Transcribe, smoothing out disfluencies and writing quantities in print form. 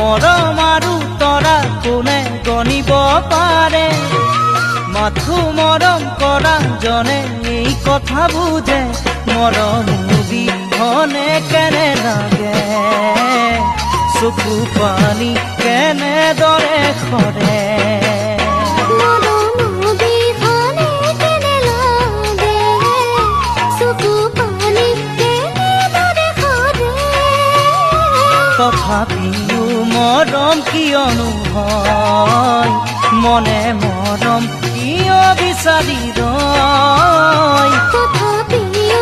মৰম আৰু তৰা কোনে গণিব পাৰে মাথো মৰম কৰা জনে এই কথা বুজে মৰম বিহনে কেনে লাগে চকু পানী কেনেদৰে সৰে তথাপিও মৰম কিয়নো হয় মনে মৰম কিয় বিচাৰি ৰয় তথাপিও